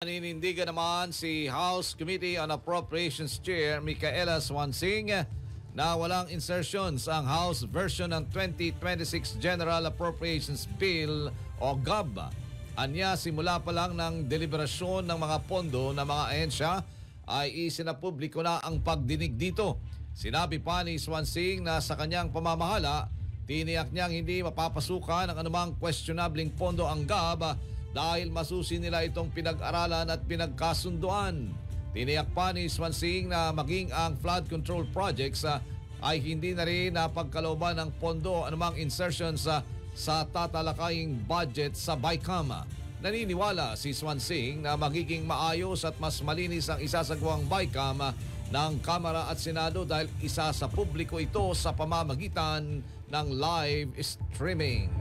Ninindigan naman si House Committee on Appropriations Chair Micaela Swansing na walang insertions ang House version ng 2026 General Appropriations Bill o GAB. Anya, simula pa lang ng deliberasyon ng mga pondo ng mga ahensya ay isinapubliko na ang pagdinig dito. Sinabi pa ni Swansing na sa kanyang pamamahala, tiniyak niyang hindi mapapasukan ng anumang questionabling pondo ang GAB dahil masusi nila itong pinag-aralan at pinagkasunduan. Tiniyak pa ni Swansing na maging ang flood control projects ay hindi na rin napagkalooban ng pondo anumang insertions sa tatalakaying budget sa BICAM. Naniniwala si Swansing na magiging maayos at mas malinis ang isasagawang BICAM ng Kamara at Senado dahil isa sa publiko ito sa pamamagitan ng live streaming.